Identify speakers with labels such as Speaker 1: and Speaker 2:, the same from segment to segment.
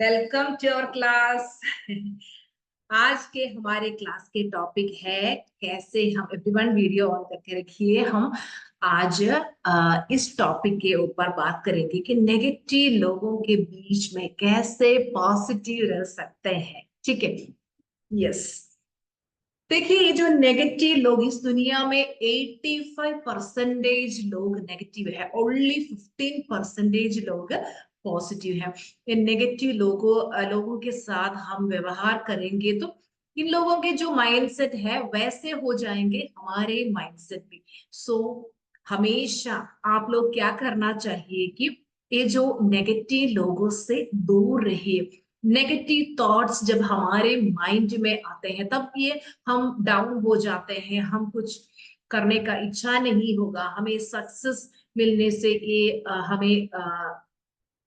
Speaker 1: Welcome to our class. आज के हमारे क्लास के टॉपिक है कैसे हम एवरीवन वीडियो ऑन करके रखिए। हम आज इस टॉपिक के ऊपर बात करेंगे कि नेगेटिव लोगों के बीच में कैसे पॉजिटिव रह सकते हैं। ठीक है, यस। देखिए, ये जो नेगेटिव लोग इस दुनिया में 85% लोग नेगेटिव है, ओनली 15% लोग पॉजिटिव है। इन नेगेटिव लोगों के साथ हम व्यवहार करेंगे तो इन लोगों के जो माइंडसेट है वैसे हो जाएंगे हमारे माइंडसेट भी। सो हमेशा आप लोग क्या करना चाहिए कि ये जो नेगेटिव लोगों से दूर रहिए। नेगेटिव थॉट्स जब हमारे माइंड में आते हैं तब ये हम डाउन हो जाते हैं, हम कुछ करने का इच्छा नहीं होगा, हमें सक्सेस मिलने से ये हमें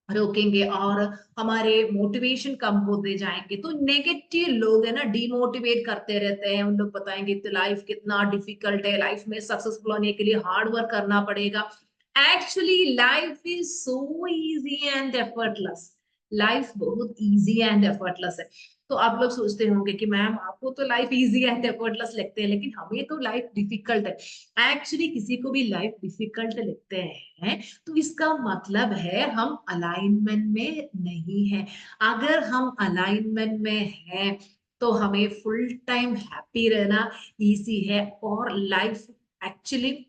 Speaker 1: रोकेंगे और हमारे मोटिवेशन कम होते जाएंगे। तो नेगेटिव लोग है ना, डिमोटिवेट करते रहते हैं। उन लोग बताएंगे तो लाइफ कितना डिफिकल्ट है, लाइफ में सक्सेसफुल होने के लिए हार्ड वर्क करना पड़ेगा। Actually life is so easy and effortless. Life बहुत इजी एंड एफर्टलेस है। तो आप लोग सोचते होंगे कि मैम आपको तो लाइफ इजी एंड एफर्टलेस लगते हैं, लेकिन हमें तो लाइफ डिफिकल्ट है। एक्चुअली किसी को भी लाइफ डिफिकल्ट लगते हैं तो इसका मतलब है हम अलाइनमेंट में नहीं है। अगर हम अलाइनमेंट में हैं तो हमें फुल टाइम हैप्पी रहना इजी है। और life actually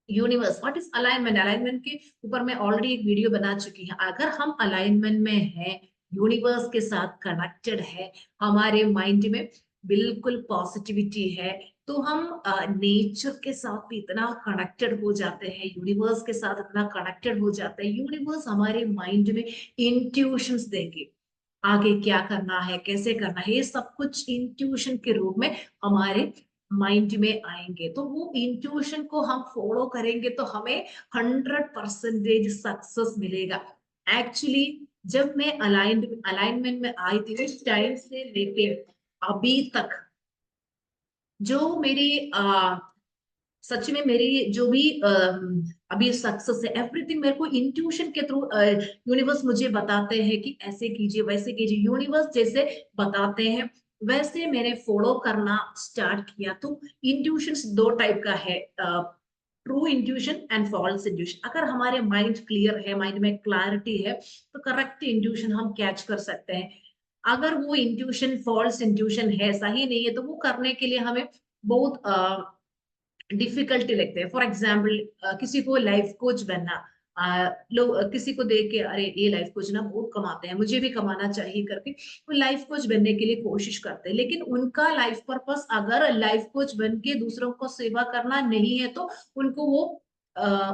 Speaker 1: universe, what is alignment? Alignment के ऊपर मैं ऑलरेडी एक वीडियो बना चुकी है। अगर हम अलाइनमेंट में हैं, यूनिवर्स के साथ कनेक्टेड है, हमारे माइंड में बिल्कुल पॉजिटिविटी है, तो हम नेचर के साथ भी इतना कनेक्टेड हो जाते हैं, यूनिवर्स के साथ इतना कनेक्टेड हो जाते हैं। यूनिवर्स हमारे माइंड में इंट्यूशंस देंगे, आगे क्या करना है, कैसे करना है, ये सब कुछ इंट्यूशन के रूप में हमारे माइंड में आएंगे। तो वो इंट्यूशन को हम फॉलो करेंगे तो हमें 100% सक्सेस मिलेगा। एक्चुअली जब मैं अलाइनमेंट में आई थी उस टाइम से लेके अभी तक जो मेरी सच में मेरी जो भी अभी सक्सेस है, एवरीथिंग मेरे को इंट्यूशन के थ्रू यूनिवर्स मुझे बताते हैं कि ऐसे कीजिए वैसे कीजिए। यूनिवर्स जैसे बताते हैं वैसे मैंने फॉलो करना स्टार्ट किया। तो इंट्यूशन दो टाइप का है, true intuition and false intuition. अगर हमारे माइंड क्लियर है, माइंड में क्लैरिटी है, तो करेक्ट इंट्यूशन हम कैच कर सकते हैं। अगर वो इंट्यूशन फॉल्स इंट्यूशन है, सही नहीं है, तो वो करने के लिए हमें बहुत डिफिकल्टी लगते हैं। फॉर एग्जाम्पल किसी को लाइफ कोच बनना, लोग किसी को देख के अरे ये लाइफ कोच ना बहुत कमाते हैं, मुझे भी कमाना चाहिए करके वो लाइफ कोच बनने के लिए कोशिश करते हैं। लेकिन उनका लाइफ पर्पस अगर लाइफ कोच बन के दूसरों को सेवा करना नहीं है तो उनको वो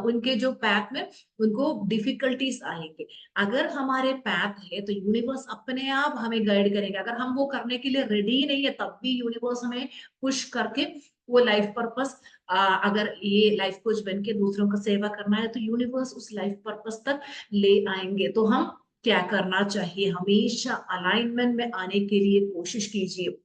Speaker 1: उनके जो पैथ में उनको डिफिकल्टीज आएंगे। अगर हमारे पैथ है तो यूनिवर्स अपने आप हमें गाइड करेगा। अगर हम वो करने के लिए रेडी नहीं है तब भी यूनिवर्स हमें पुश करके वो लाइफ पर्पस, अगर ये लाइफ कोच बन के दूसरों का सेवा करना है तो यूनिवर्स उस लाइफ पर्पस तक ले आएंगे। तो हम क्या करना चाहिए? हमेशा अलाइनमेंट में आने के लिए कोशिश कीजिए।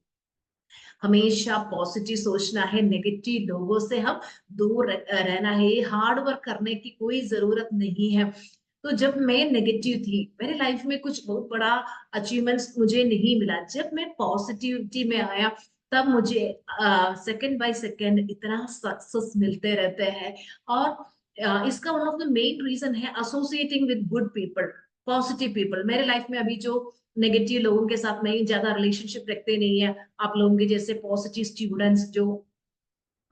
Speaker 1: हमेशा पॉजिटिव सोचना है, नेगेटिव लोगों से हम दूर रहना है। हार्ड वर्क करने की कोई जरूरत नहीं है। तो जब मैं नेगेटिव थी, मेरे लाइफ में कुछ बहुत बड़ा अचीवमेंट्स मुझे नहीं मिला। जब मैं पॉजिटिविटी में आया तब मुझे सेकंड बाय सेकंड इतना सक्सेस मिलते रहते हैं। और इसका one of the main reason है associating with good people, positive people. मेरे लाइफ में अभी जो नेगेटिव लोगों के साथ नहीं ज्यादा रिलेशनशिप रखते नहीं है। आप लोगों के जैसे पॉजिटिव स्टूडेंट्स जो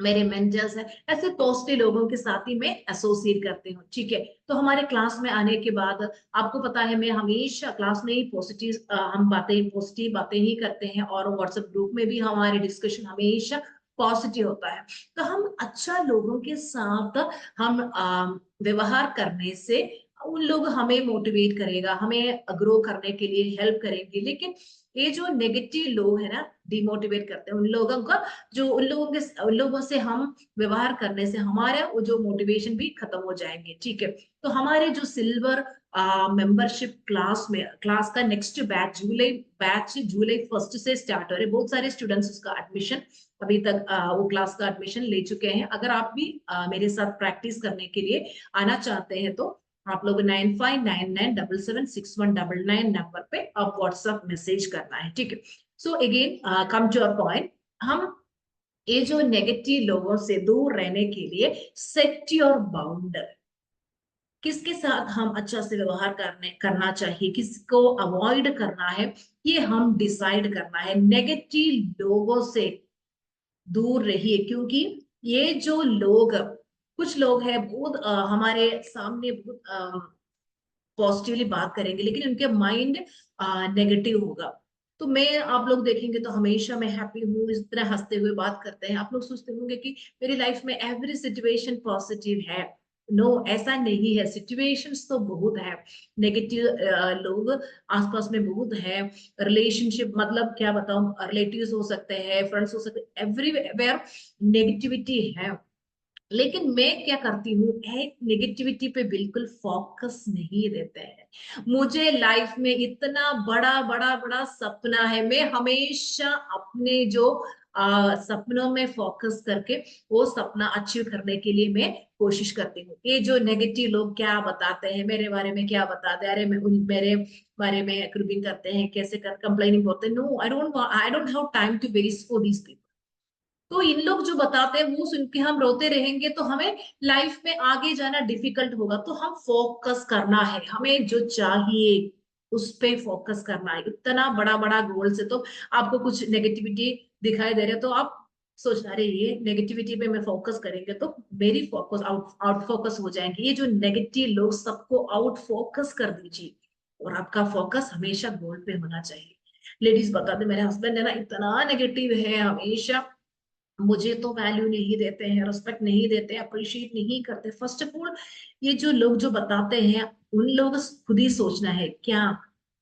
Speaker 1: मेरे मेंटर्स हैं, ऐसे पॉजिटिव लोगों के साथ ही मैं एसोसिएट करती हूँ। ठीक है, तो हमारे क्लास में आने के बाद आपको पता है मैं हमेशा क्लास में ही पॉजिटिव बातें ही करते हैं और व्हाट्सएप ग्रुप में भी हमारे डिस्कशन हमेशा पॉजिटिव होता है। तो हम अच्छा लोगों के साथ हम व्यवहार करने से उन लोग हमें मोटिवेट करेगा, हमें ग्रो करने के लिए हेल्प करेंगे। लेकिन ये जो नेगेटिव लोग है ना, डिमोटिवेट करते हैं, उन लोगों का जो उन लोगों से हम व्यवहार करने से हमारे वो जो मोटिवेशन भी खत्म हो जाएंगे। ठीक है, तो हमारे जो सिल्वर मेंबरशिप क्लास का नेक्स्ट जुलाई 1 से स्टार्ट हो रहे। बहुत सारे स्टूडेंट्स उसका एडमिशन अभी तक वो क्लास का एडमिशन ले चुके हैं। अगर आप भी मेरे साथ प्रैक्टिस करने के लिए आना चाहते हैं तो आप लोग 9599776199 नंबर पे आप व्हाट्सएप मैसेज करना है, ठीक है। So again come to our point, हम ये जो नेगेटिव लोगों से दूर रहने के लिए सेट योर बाउंडरी, किसके साथ हम अच्छा से व्यवहार करना चाहिए, किसको अवॉइड करना है, ये हम डिसाइड करना है। नेगेटिव लोगों से दूर रहिए, क्योंकि ये जो लोग, कुछ लोग हैं बहुत हमारे सामने बहुत पॉजिटिवली बात करेंगे, लेकिन उनके माइंड नेगेटिव होगा। तो मैं, आप लोग देखेंगे तो हमेशा मैं हैप्पी हूँ, इस तरह हंसते हुए बात करते हैं। आप लोग सोचते होंगे कि मेरी लाइफ में एवरी सिचुएशन पॉजिटिव है। नो, ऐसा नहीं है। सिचुएशंस तो बहुत है, नेगेटिव लोग आसपास में बहुत है। रिलेशनशिप, मतलब क्या बताऊं, रिलेटिव्स हो सकते हैं, फ्रेंड्स हो सकते हैं, एवरीवेयर नेगेटिविटी है। लेकिन मैं क्या करती हूँ, एक नेगेटिविटी पे बिल्कुल फोकस नहीं देते हैं। मुझे लाइफ में इतना बड़ा बड़ा बड़ा सपना है, मैं हमेशा अपने जो सपनों में फोकस करके वो सपना अचीव करने के लिए मैं कोशिश करती हूँ। ये जो नेगेटिव लोग क्या बताते हैं मेरे बारे में, क्या बताते हैं, अरे मैं मेरे बारे में क्रिबिंग करते हैं, कैसे कर कंप्लेनिंग होते हैं, no, I don't have time to waste for these people. तो इन लोग जो बताते हैं वो सुन के हम रोते रहेंगे तो हमें लाइफ में आगे जाना डिफिकल्ट होगा। तो हम फोकस करना है, हमें जो चाहिए उस पे फोकस करना है। इतना बड़ा बड़ा गोल से तो आपको कुछ नेगेटिविटी दिखाई दे रहे तो आप सोचना, अरे ये नेगेटिविटी पे मैं फोकस करेंगे तो मेरी फोकस आउट आउट फोकस हो जाएंगे। ये जो नेगेटिव लोग, सबको आउट फोकस कर दीजिए और आपका फोकस हमेशा गोल पे होना चाहिए। लेडीज बताते, मेरे हस्बैंड है ना, इतना नेगेटिव है, हमेशा मुझे तो वैल्यू नहीं देते हैं, रिस्पेक्ट नहीं देते, अप्रिशिएट नहीं करते। फर्स्ट ऑफ ऑल, ये जो लोग जो बताते हैं, उन लोग खुद ही सोचना है, क्या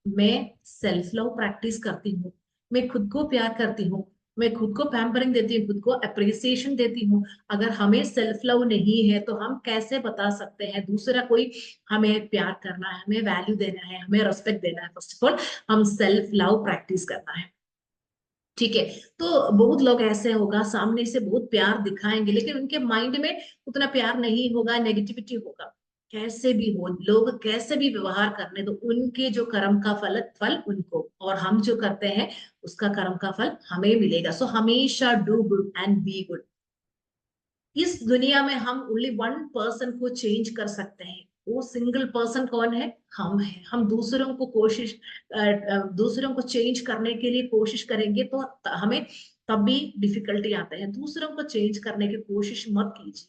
Speaker 1: मैं सेल्फ लव प्रैक्टिस करती हूँ, मैं खुद को प्यार करती हूँ, मैं खुद को पैम्परिंग देती हूँ, खुद को अप्रिसिएशन देती हूँ। अगर हमें सेल्फ लव नहीं है तो हम कैसे बता सकते हैं दूसरा कोई हमें प्यार करना है, हमें वैल्यू देना है, हमें रेस्पेक्ट देना है। फर्स्ट ऑफ ऑल, हम सेल्फ लव प्रैक्टिस करना है, ठीक है। तो बहुत लोग ऐसे होगा, सामने से बहुत प्यार दिखाएंगे लेकिन उनके माइंड में उतना प्यार नहीं होगा, नेगेटिविटी होगा। कैसे भी हो लोग, कैसे भी व्यवहार करने दो, उनके जो कर्म का फल फल उनको, और हम जो करते हैं उसका कर्म का फल हमें मिलेगा। सो हमेशा do good and be good. इस दुनिया में हम ओनली वन पर्सन को चेंज कर सकते हैं। वो सिंगल पर्सन कौन है? हम हैं। हम दूसरों को दूसरों को चेंज करने के लिए कोशिश करेंगे तो हमें तब भी डिफिकल्टी आते हैं। दूसरों को चेंज करने की कोशिश मत कीजिए।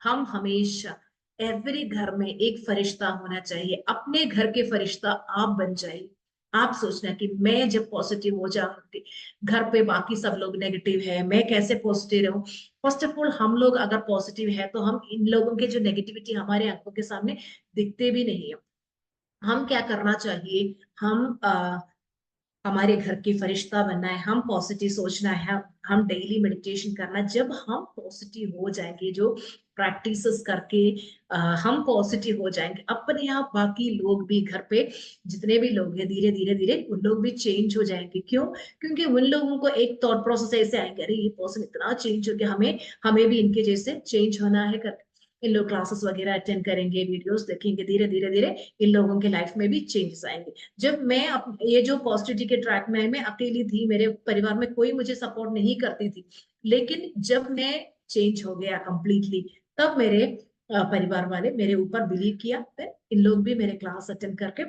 Speaker 1: हम हमेशा, एवरी घर में एक फरिश्ता होना चाहिए। अपने घर के फरिश्ता आप बन जाइए। आप सोचना कि मैं जब पॉजिटिव हो जाऊंगी, घर पे बाकी सब लोग नेगेटिव है, मैं कैसे पॉजिटिव रहूं। फर्स्ट ऑफ ऑल, हम लोग अगर पॉजिटिव है तो हम इन लोगों के जो नेगेटिविटी हमारे आंखों के सामने दिखते भी नहीं है। हम क्या करना चाहिए, हम हमारे घर की फरिश्ता बनना है, हम पॉजिटिव सोचना है, हम डेली मेडिटेशन करना। जब हम पॉजिटिव हो जाएंगे, जो प्रैक्टिसेस करके हम पॉजिटिव हो जाएंगे, अपने आप बाकी लोग भी, घर पे जितने भी लोग हैं, धीरे धीरे धीरे उन लोग भी चेंज हो जाएंगे। क्यों? क्योंकि उन लोगों को एक थॉट प्रोसेस ऐसे आएंगे, अरे ये पर्सन इतना चेंज हो गया, हमें हमें भी इनके जैसे चेंज होना है। कर इन लोग क्लासेस वगैरह अटेंड करेंगे, वीडियोस देखेंगे, धीरे धीरे धीरे इन लोगों के लाइफ में भी चेंजेस आएंगे। जब मैं ये जो पॉजिटिविटी के ट्रैक में मैं अकेली थी, मेरे परिवार में कोई मुझे सपोर्ट नहीं करती थी, लेकिन जब मैं चेंज हो गया कंप्लीटली, तब मेरे परिवार वाले मेरे ऊपर बिलीव किया। फिर इन लोग भी मेरे क्लास अटेंड करके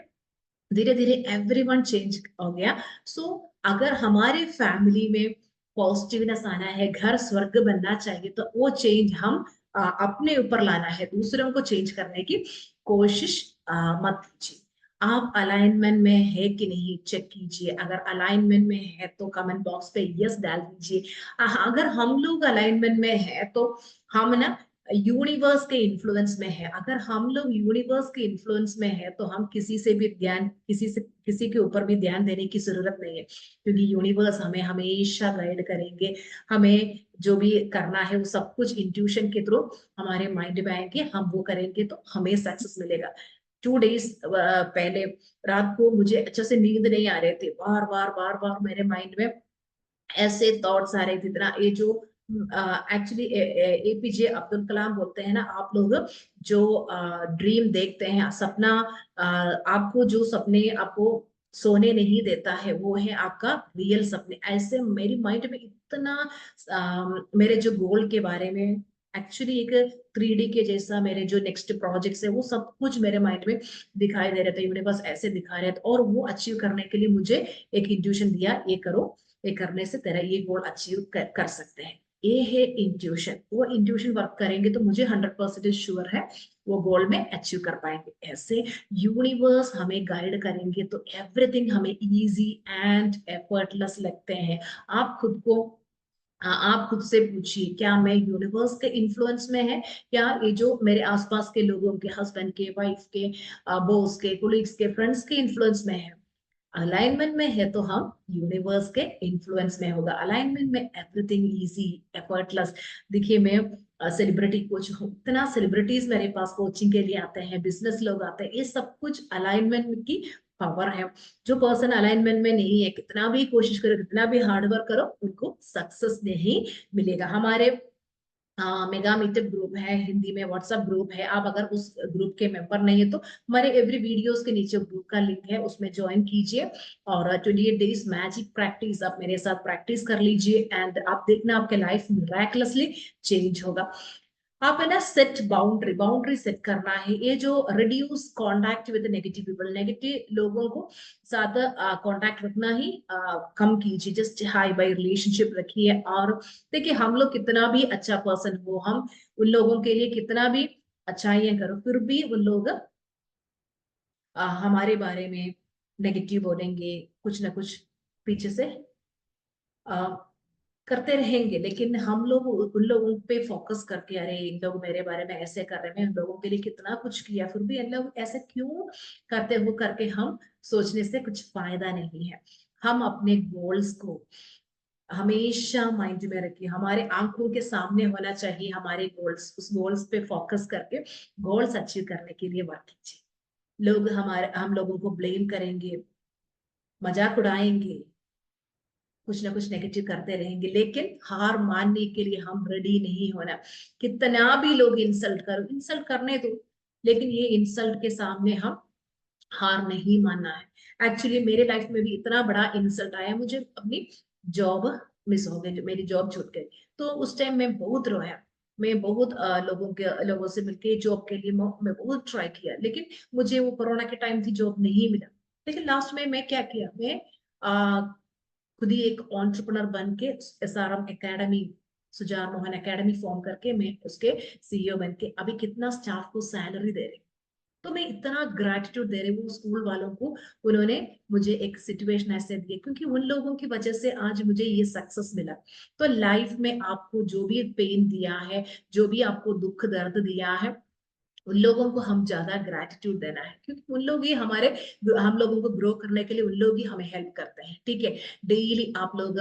Speaker 1: धीरे धीरे एवरीवन चेंज हो गया। सो अगर हमारे फैमिली में पॉजिटिवनेस आना है, घर स्वर्ग बनना चाहिए, तो वो चेंज हम अपने ऊपर लाना है। दूसरों को चेंज करने की कोशिश मत कीजिए। आप अलाइनमेंट में है कि नहीं चेक कीजिए। अगर अलाइनमेंट में है तो कमेंट बॉक्स पे यस डाल दीजिए। अगर हम लोग अलाइनमेंट में है तो हम ना यूनिवर्स के इन्फ्लुएंस में है। अगर हम लोग यूनिवर्स के इन्फ्लुएंस में है तो हम किसी से भी ध्यान, किसी के ऊपर भी ध्यान देने की जरूरत नहीं है, क्योंकि यूनिवर्स हमें हमेशा गाइड करेंगे। हमें जो भी करना है वो सब कुछ इंट्यूशन के थ्रू हमारे माइंड में आएंगे, हम वो करेंगे तो हमें सक्सेस मिलेगा। 2 डेज पहले रात को मुझे अच्छे से नींद नहीं आ रहे थे, बार बार बार बार मेरे माइंड में ऐसे थॉट्स आ रहे थे। इतना ये जो एक्चुअली एपीजे अब्दुल कलाम बोलते हैं ना, आप लोग जो ड्रीम देखते हैं, सपना, आपको जो सपने आपको सोने नहीं देता है वो है आपका रियल सपने। ऐसे मेरी माइंड में इतना मेरे जो गोल के बारे में एक्चुअली एक 3D के जैसा मेरे जो नेक्स्ट प्रोजेक्ट्स है वो सब कुछ मेरे माइंड में दिखाई दे रहे थे, यूनिवर्स ऐसे दिखा रहे थे, और वो अचीव करने के लिए मुझे एक इंट्यूशन दिया, ये करो, ये करने से तेरा ये गोल अचीव कर सकते हैं। ये है इंट्यूशन। वो इंट्यूशन वर्क करेंगे तो मुझे 100% श्योर है वो गोल में अचीव कर पाएंगे। ऐसे यूनिवर्स हमें गाइड करेंगे तो एवरीथिंग हमें इजी एंड एफर्टलेस लगते हैं। आप खुद को आप खुद से पूछिए, क्या मैं यूनिवर्स के इन्फ्लुएंस में है, या ये जो मेरे आसपास के लोगों के, हस्बैंड के, वाइफ के, बॉस के, कोलिग्स के, फ्रेंड्स के इन्फ्लुएंस में है। अलाइनमेंट में है तो हम यूनिवर्स के इन्फ्लुएंस में होगा। अलाइनमेंट में एवरीथिंग इजी एफर्टलेस। देखिए मैं सेलिब्रिटी कोच हूँ, इतना सेलिब्रिटीज मेरे पास कोचिंग के लिए आते हैं, बिजनेस लोग आते हैं, ये सब कुछ अलाइनमेंट की पावर है। जो पर्सन अलाइनमेंट में नहीं है, कितना भी कोशिश करो, कितना भी हार्डवर्क करो, उनको सक्सेस नहीं मिलेगा। हमारे मेगा मीटअप ग्रुप है, हिंदी में व्हाट्सएप ग्रुप है, आप अगर उस ग्रुप के मेंबर नहीं है तो हमारे एवरी वीडियोस के नीचे ग्रुप का लिंक है, उसमें ज्वाइन कीजिए। और 28 डेज मैजिक प्रैक्टिस आप मेरे साथ प्रैक्टिस कर लीजिए, एंड आप देखना आपके लाइफ मिराकलसली चेंज होगा। आप है ना सेट बाउंड्री, बाउंड्री सेट करना है। ये जो reduce contact with negative people, negative लोगों को साथ कांटेक्ट रखना ही कम कीजिए। जस्ट हाई बाय रिलेशनशिप रखिए। और देखिए हम लोग कितना भी अच्छा पर्सन हो, हम उन लोगों के लिए कितना भी अच्छाइयां करो, फिर भी उन लोग हमारे बारे में नेगेटिव बोलेंगे, कुछ ना कुछ पीछे से करते रहेंगे। लेकिन हम लोग उन लोगों पे फोकस करके, अरे इन लोग मेरे बारे में ऐसे कर रहे हैं, इन लोगों के लिए कितना कुछ किया, फिर भी इन लोग ऐसे क्यों करते, वो करके हम सोचने से कुछ फायदा नहीं है। हम अपने गोल्स को हमेशा माइंड में रखिए, हमारे आंखों के सामने होना चाहिए हमारे गोल्स। उस गोल्स पे फोकस करके गोल्स अचीव करने के लिए वर्क कीजिए। लोग हम लोगों को ब्लेम करेंगे, मजाक उड़ाएंगे, कुछ ना कुछ नेगेटिव करते रहेंगे, लेकिन हार मानने के लिए हम रेडी नहीं होना। कितना भी लोग इंसल्ट करो, इंसल्ट करने दो, लेकिन ये इंसल्ट के सामने हम हार नहीं मानना है। एक्चुअली मेरे लाइफ में भी इतना बड़ा इंसल्ट आया, मुझे अपनी जॉब मिस हो गई, मेरी जॉब छूट गई। तो उस टाइम मैं बहुत रोया, मैं बहुत लोगों से मिलके जॉब के लिए मैं बहुत ट्राई किया, लेकिन मुझे वो कोरोना के टाइम थी, जॉब नहीं मिला। लेकिन लास्ट में मैं क्या किया, मैं खुद ही एक एंटरप्रेन्योर बन के SRM academy, Sujar Mohan academy form करके मैं उसके सीईओ बन के अभी कितना स्टाफ को सैलरी दे रही। तो मैं इतना ग्रेटिट्यूड दे रही हूँ स्कूल वालों को। उन्होंने मुझे एक सिचुएशन ऐसे दी, क्योंकि उन लोगों की वजह से आज मुझे ये सक्सेस मिला। तो लाइफ में आपको जो भी पेन दिया है, जो भी आपको दुख दर्द दिया है, उन लोगों को हम ज्यादा ग्रेटिट्यूड देना है, क्योंकि उन लोग ही हमारे, हम लोगों को ग्रो करने के लिए उन लोग ही हमें हेल्प करते हैं। ठीक है, डेली आप लोग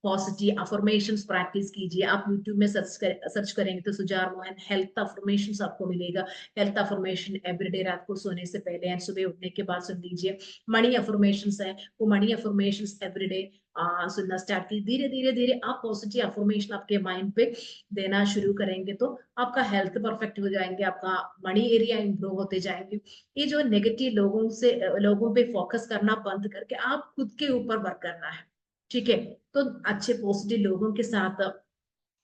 Speaker 1: पॉजिटिव अफर्मेशंस प्रैक्टिस कीजिए। आप यूट्यूब में सर्च करेंगे तो सुजार मोहन हेल्थ अफर्मेशंस आपको मिलेगा। हेल्थ अफर्मेशन एवरीडे रात को सोने से पहले एंड सुबह उठने के बाद सुन लीजिए। मनी अफर्मेशंस है, वो मनी अफर्मेशंस एवरीडे सुनना स्टार्ट की। धीरे धीरे धीरे आप पॉजिटिव अफर्मेशन आपके माइंड पे देना शुरू करेंगे तो आपका हेल्थ परफेक्ट हो जाएंगे, आपका मनी एरिया इंप्रूव होते जाएंगे। ये जो नेगेटिव लोगों पे फोकस करना बंद करके आप खुद के ऊपर वर्क करना है। ठीक है, तो अच्छे पॉजिटिव लोगों के साथ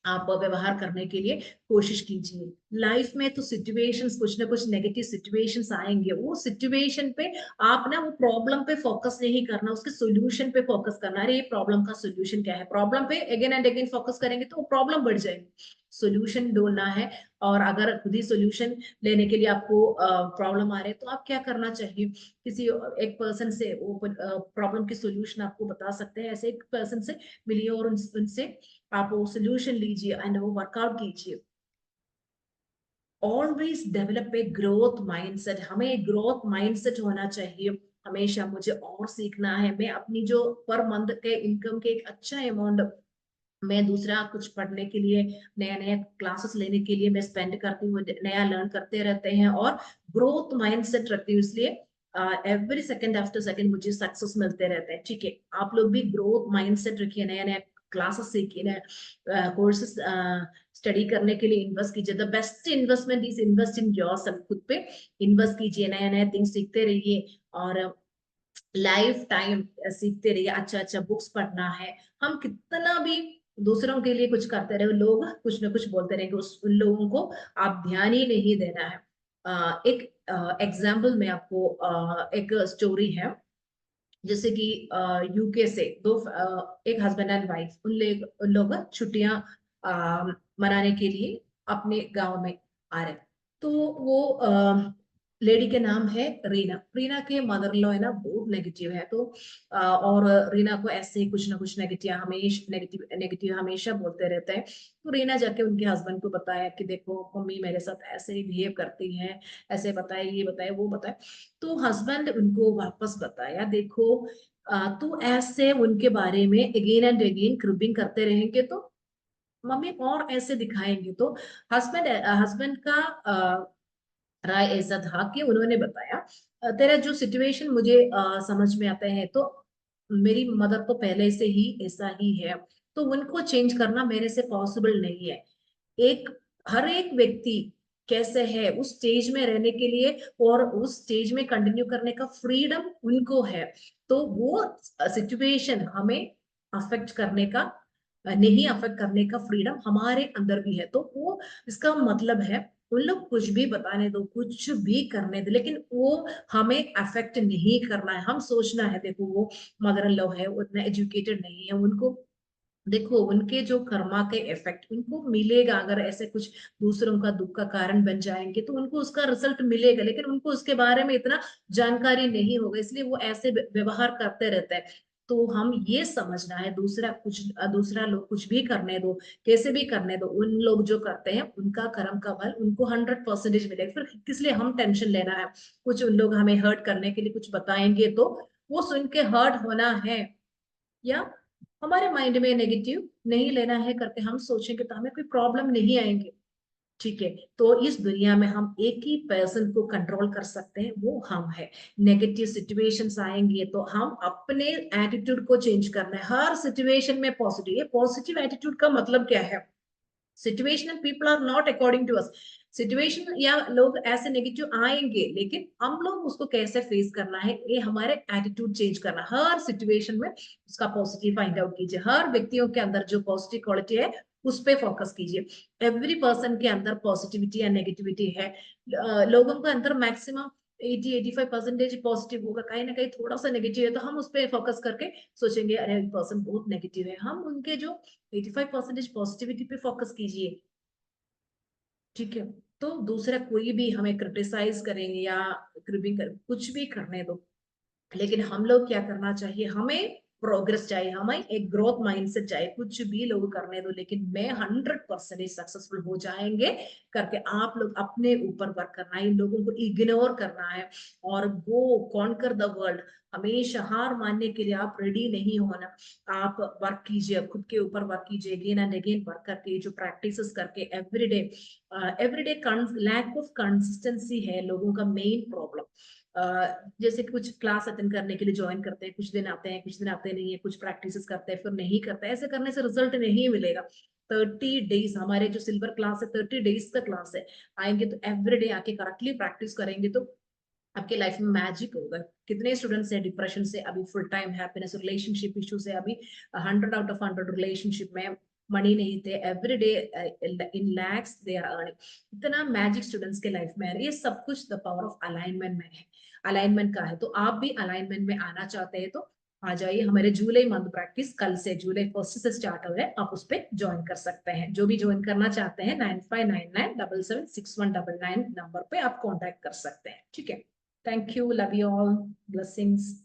Speaker 1: आप व्यवहार करने के लिए कोशिश कीजिए। लाइफ में तो सिचुएशंस, कुछ ना कुछ नेगेटिव सिचुएशंस आएंगे, वो सिचुएशन पे आप ना वो प्रॉब्लम पे फोकस नहीं करना, उसके सॉल्यूशन पे फोकस करना। अरे ये प्रॉब्लम का सॉल्यूशन क्या है, प्रॉब्लम पे अगेन एंड अगेन फोकस करेंगे तो वो प्रॉब्लम बढ़ जाएगी। सॉल्यूशन ढूंढना है। और अगर खुद ही सॉल्यूशन लेने के लिए आपको प्रॉब्लम आ रहे हैं तो आप क्या करना चाहिए, किसी एक पर्सन से वो प्रॉब्लम की सॉल्यूशन आपको बता सकते हैं, ऐसे एक पर्सन से मिलिए और उनसे आप वो सोल्यूशन लीजिए एंड वो वर्कआउट कीजिए। Always develop a growth mindset, हमें ग्रोथ माइंडसेट होना चाहिए हमेशा। मुझे और सीखना है, मैं अपनी जो पर मंथ के इनकम के एक अच्छा अमाउंट मैं दूसरा कुछ पढ़ने के लिए, नया नया क्लासेस लेने के लिए मैं स्पेंड करती हूँ, नया लर्न करते रहते हैं और ग्रोथ माइंडसेट रखती हूँ। इसलिए एवरी सेकंड आफ्टर सेकंड मुझे सक्सेस मिलते रहते हैं। ठीक है, आप लोग भी ग्रोथ माइंडसेट रखिए, नया नया क्लासेस सीखिए, कोर्सेस स्टडी करने के लिए इन्वेस्ट कीजिए। The best investment is invest in yourself, खुद पे इन्वेस्ट कीजिए, नए नए थिंग्स सीखते रहिए और लाइफ टाइम सीखते रहिए। अच्छा अच्छा बुक्स पढ़ना है। हम कितना भी दूसरों के लिए कुछ करते रहे, लोग कुछ ना कुछ बोलते रहेंगे, उन लोगों को आप ध्यान ही नहीं देना है। एक एग्जाम्पल में आपको एक स्टोरी है, जैसे कि यूके से एक हस्बैंड एंड वाइफ, उन लोग छुट्टियां मनाने के लिए अपने गांव में आ रहे। तो वो लेडी के नाम है रीना। रीना के मदर लॉ है ना बहुत नेगेटिव है, तो और रीना को ऐसे कुछ ना कुछ नेगेटिव नेगेटिव हमेशा बोलते रहते हैं। तो रीना जाके उनके हस्बैंड को बताया कि देखो मम्मी मेरे साथ ऐसे ही बिहेव करती है, ऐसे बताए, ये बताए, वो बताए। तो हस्बैंड उनको वापस बताया, देखो तो ऐसे उनके बारे में अगेन एंड अगेन क्रिबिंग करते रहेंगे तो मम्मी और ऐसे दिखाएंगे। तो हस्बैंड हस्बैंड का राय ऐसा था कि उन्होंने बताया, तेरा जो सिचुएशन मुझे समझ में आता है, तो मेरी मदर तो पहले से ही ऐसा ही है, तो उनको चेंज करना मेरे से पॉसिबल नहीं है। एक हर एक व्यक्ति कैसे है उस स्टेज में रहने के लिए और उस स्टेज में कंटिन्यू करने का फ्रीडम उनको है। तो वो सिचुएशन हमें अफेक्ट करने का नहीं अफेक्ट करने का फ्रीडम हमारे अंदर भी है। तो वो इसका मतलब है उन लोग कुछ भी बताने दो, कुछ भी करने दो, लेकिन वो हमें अफेक्ट नहीं करना है। हम सोचना है, देखो वो मदर इन लॉ है, उतना एजुकेटेड नहीं है, उनको देखो उनके जो कर्मा के इफेक्ट उनको मिलेगा। अगर ऐसे कुछ दूसरों का दुख का कारण बन जाएंगे तो उनको उसका रिजल्ट मिलेगा, लेकिन उनको उसके बारे में इतना जानकारी नहीं होगा, इसलिए वो ऐसे व्यवहार करते रहते हैं। तो हम ये समझना है, दूसरा लोग कुछ भी करने दो, कैसे भी करने दो, उन लोग जो करते हैं उनका कर्म का फल उनको 100% मिलेगा। फिर किस लिए हम टेंशन लेना है? कुछ उन लोग हमें हर्ट करने के लिए कुछ बताएंगे तो वो सुन के हर्ट होना है, या हमारे माइंड में नेगेटिव नहीं लेना है करके हम सोचेंगे तो हमें कोई प्रॉब्लम नहीं आएंगे। ठीक है, तो इस दुनिया में हम एक ही पर्सन को कंट्रोल कर सकते हैं, वो हम है। नेगेटिव सिचुएशंस आएंगे तो हम अपने एटीट्यूड को चेंज करना है, हर सिचुएशन में पॉजिटिव। ये पॉजिटिव एटीट्यूड का मतलब क्या है? Situation and people are not according to us. Situation या लोग ऐसे नेगेटिव आएंगे, लेकिन हम लोग उसको कैसे फेस करना है, ये हमारे एटीट्यूड चेंज करना। हर सिचुएशन में उसका पॉजिटिव फाइंड आउट कीजिए। हर व्यक्तियों के अंदर जो पॉजिटिव क्वालिटी है उस पर फोकस कीजिए। एवरी पर्सन के अंदर पॉजिटिविटी या नेगेटिविटी है। लोगों के अंदर मैक्सिमम 80-85% पॉजिटिव होगा, कहीं ना कहीं थोड़ा सा नेगेटिव है, तो हम उस पर फोकस करके सोचेंगे अरे पर्सन बहुत नेगेटिव है। हम उनके जो 85% पॉजिटिविटी पे फोकस कीजिए। ठीक है, तो दूसरा कोई भी हमें क्रिटिसाइज करेंगे या क्रिबिंग कर कुछ भी करने दो, लेकिन हम लोग क्या करना चाहिए? हमें प्रोग्रेस चाहिए, हमें एक ग्रोथ माइंडसेट चाहिए। कुछ भी लोग करने दो, लेकिन मैं 100% सक्सेसफुल हो जाएंगे करके आप लोग अपने ऊपर वर्क करना है, इन लोगों को इग्नोर करना है और गो कॉन्कर द वर्ल्ड। हमेशा हार मानने के लिए आप रेडी नहीं होना। आप वर्क कीजिए, खुद के ऊपर वर्क कीजिए, अगेन एंड अगेन वर्क करके, जो प्रैक्टिस करके everyday. Everyday lack of consistency है लोगों का मेन प्रॉब्लम। जैसे कुछ क्लास अटेंड करने के लिए ज्वाइन करते हैं, कुछ दिन आते हैं, कुछ दिन आते नहीं है, कुछ प्रैक्टिस करते हैं, फिर नहीं करते। ऐसे करने से रिजल्ट नहीं मिलेगा। 30 डेज हमारे जो सिल्वर क्लास है, 30 डेज का क्लास है। आएंगे तो एवरीडे आके करेक्टली प्रैक्टिस करेंगे तो आपके लाइफ में मैजिक होगा। कितने स्टूडेंट्स हैं डिप्रेशन से अभी full time happiness, relationship issue से अभी 100 आउट ऑफ 100 रिलेशनशिप में मनी नहीं थे, everyday in lakhs they are earning. इतना मैजिक स्टूडेंट्स के लाइफ में है। ये सब कुछ द पावर ऑफ अलाइनमेंट में है, अलाइनमेंट का है। तो आप भी अलाइनमेंट में आना चाहते हैं तो आ जाइए। हमारे जुलाई मंथ प्रैक्टिस कल से जुलाई 1 से स्टार्ट हो रहा है, आप उस पर ज्वाइन कर सकते हैं। जो भी ज्वाइन करना चाहते हैं 9599776199 नंबर पे आप कांटेक्ट कर सकते हैं। ठीक है, thank you, love you all, blessings.